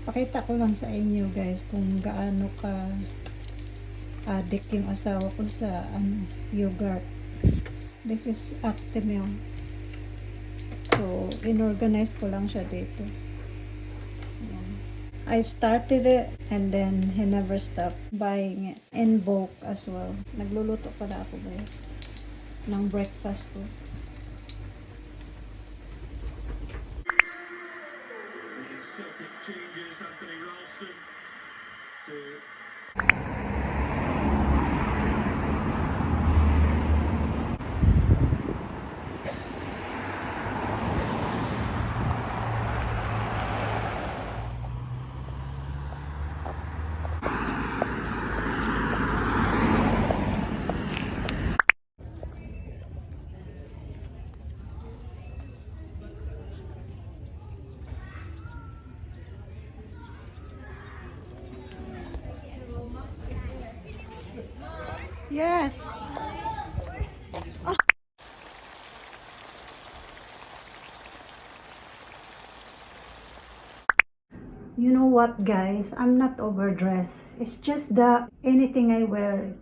Pakita ko lang sa inyo guys kung gaano ka addict yung asawa ko sa yogurt. This is Actimel. So, inorganize ko lang siya dito. Ayan. I started it and then he never stopped buying it in bulk as well. Nagluluto pala ako guys ng breakfast ko. Celtic changes Anthony Ralston to Yes. You know what, guys? I'm not overdressed. It's just that anything I wear,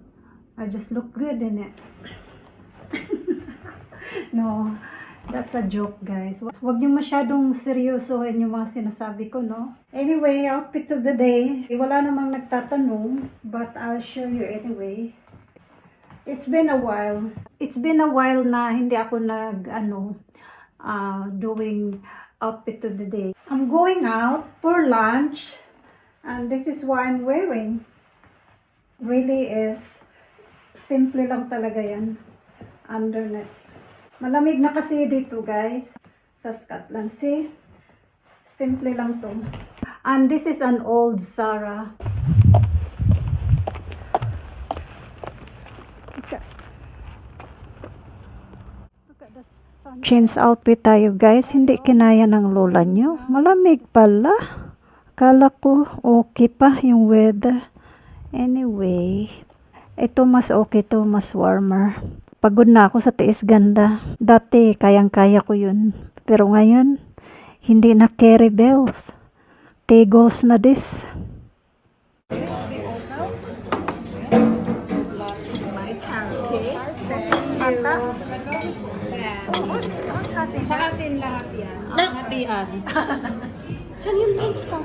I just look good in it. No, that's a joke, guys. Huwag niyo masyadong seryosohin yung mga sinasabi ko, no? Anyway, outfit of the day. Wala namang nagtatanong, but I'll show you anyway. It's been a while. It's been a while na hindi ako doing outfit of the day. I'm going out for lunch and this is what I'm wearing. Really is simple lang talaga yan. Underneath. Malamig na kasi dito guys sa Scotland. See? Simple lang to. And this is an old Zara. Jeans outfit tayo guys, hindi kinaya ng lola nyo. Malamig pala. Kala ko okay pa yung weather. Anyway, ito mas okay to, mas warmer. Pagod na ako sa tiis ganda. Dati kayang-kaya ko yun. Pero ngayon, hindi na carry bells. Tegos na this. This is the old milk. My pancake. Pata. Who's happy? Sa atin lahat yan. Hatian. Diyan yung drinks ko.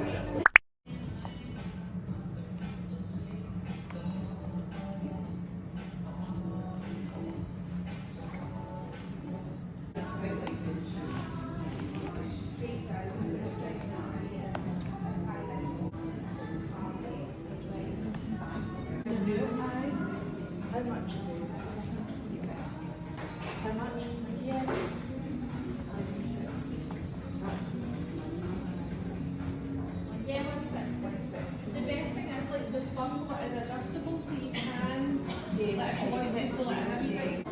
The best thing is like the bum is adjustable so you can like avoid it to like have you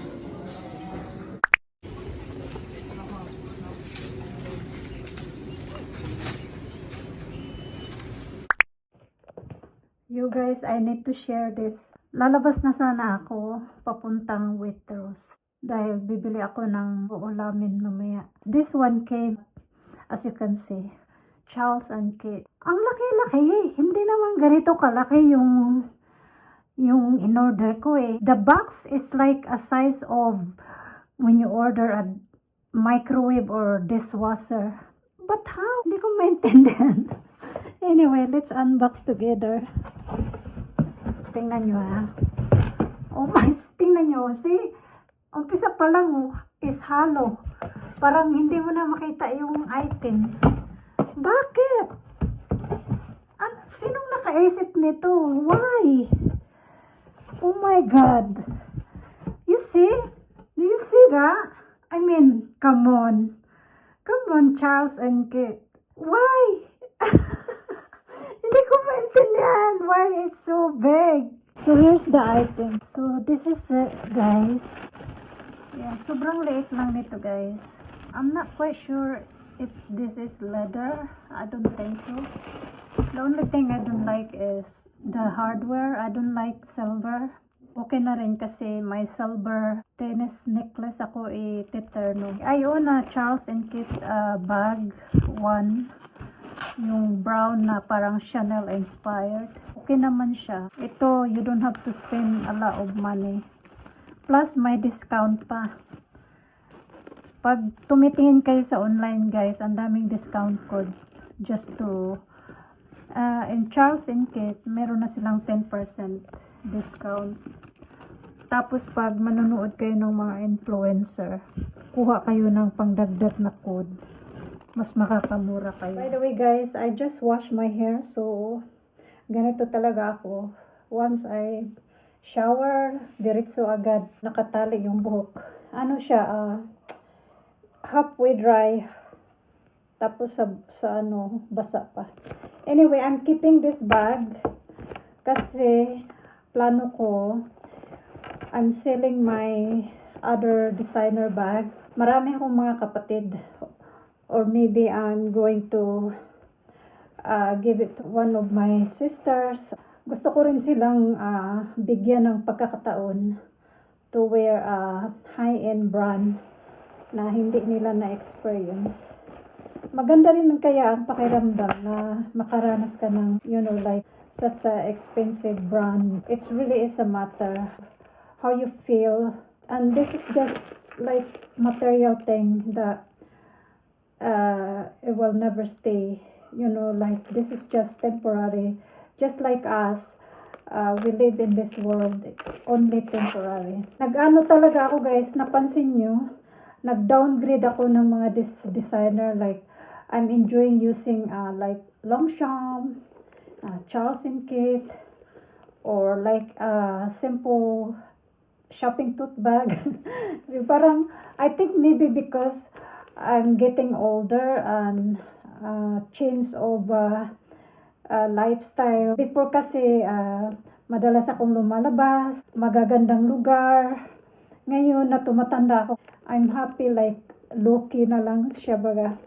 You guys, I need to share this. Lalabas na sana ako papuntang Waitrose dahil bibili ako ng uulamin mamaya. This one came, as you can see, Charles and Kate. Ang laki-laki. Hindi naman ganito kalaki yung in-order ko eh. The box is like a size of when you order a microwave or dishwasher. But how? Hindi ko maintindihan. Anyway, let's unbox together. Tingnan nyo ha. Oh my, tingnan nyo. See? Umpisa pa lang is hollow. Parang hindi mo na makita yung item. Bakit? Sinong nakaisip nito? Why? Oh my God. You see? Do you see that? I mean, come on. Come on, Charles and Kate. Why? Hindi ko maintindihan why it's so big. So here's the item. So this is it, guys. Yeah, sobrang liit lang nito, guys. I'm not quite sure if this is leather. I don't think so. The only thing I don't like is the hardware. I don't like silver. Okay na rin kasi my silver tennis necklace ako i-teterno. I own a Charles and Kate bag, one. Yung brown na parang Chanel inspired. Okay naman siya. Ito, you don't have to spend a lot of money. Plus, may discount pa. Pag tumitingin kayo sa online guys, ang daming discount code. Just to, in Charles & Kate, meron na silang 10% discount. Tapos pag manonood kayo ng mga influencer, kuha kayo ng pangdagdag na code. Mas makakamura kayo. By the way guys, I just washed my hair. So, ganito talaga ako. Once I shower, diretso agad nakatali yung buhok. Ano siya, halfway dry. Tapos sa ano, basa pa. Anyway, I'm keeping this bag kasi plano ko, I'm selling my other designer bag. Marami akong mga kapatid. Or maybe I'm going to give it to one of my sisters. Gusto ko rin silang bigyan ng pagkakataon to wear a high-end brand na hindi nila na-experience. Maganda rin kaya ang pakiramdam na makaranas ka ng, you know, like such a expensive brand. It really is a matter how you feel, and this is just like material thing that it will never stay, you know, like this is just temporary, just like us. We live in this world only temporary. Nag-ano talaga ako guys, napansin nyo, nag-downgrade ako ng mga designer, like I'm enjoying using like Longchamp, Charles & Kate, or like simple shopping tote bag. Parang, I think maybe because I'm getting older and change of lifestyle. Before kasi, madalas akong lumalabas, magagandang lugar. Ngayon na tumatanda ako, I'm happy like low-key na lang siya baga.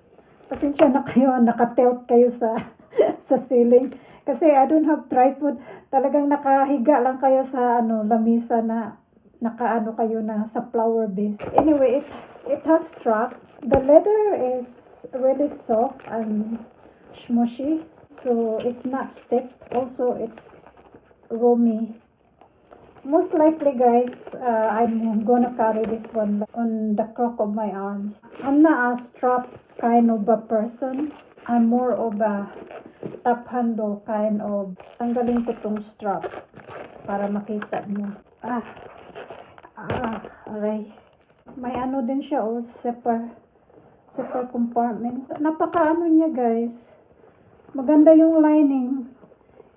Pasensya na kayo, nakatilt kayo sa sa ceiling. Kasi I don't have tripod. Talagang nakahiga lang kayo sa ano, lamisa na nakaano kayo na sa flower base. Anyway, it has strap. The leather is really soft and smushy. So it's not stiff. Also, it's roomy. Most likely guys, I'm gonna carry this one on the crook of my arms. I'm not a strap kind of a person. I'm more of a top handle kind of. Tanggalin ko tong strap para makita nyo. Aray. May ano din siya, zipper compartment. Napaka-ano niya guys. Maganda yung lining.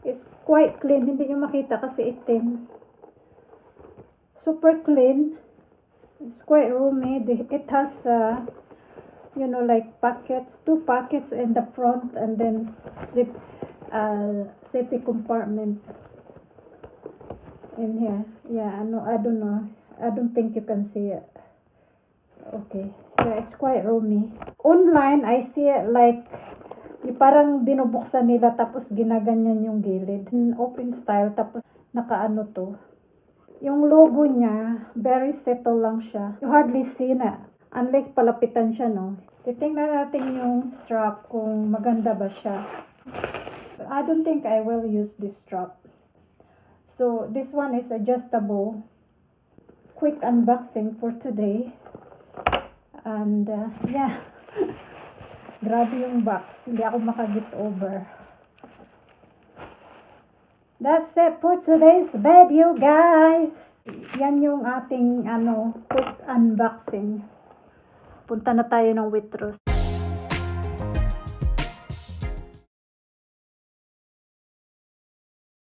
It's quite clean. Hindi nyo makita kasi itim. Super clean. It's quite roomy. It has, you know, like pockets, 2 pockets in the front, and then zippy compartment in here. Yeah, I don't know. I don't think you can see it. Okay. Yeah, it's quite roomy. Online, I see it like parang binubuksan nila tapos ginaganyan yung gilid. Open style tapos nakaano to. Yung logo niya, very subtle lang siya. You hardly see na. Unless palapitan siya, no? Titingnan natin yung strap kung maganda ba siya. I don't think I will use this strap. So, this one is adjustable. Quick unboxing for today. And, yeah. Grabe yung box. Hindi ako makagit over. That's it for today's video, guys. Yan yung ating quick unboxing. Punta na tayo ng Waitrose.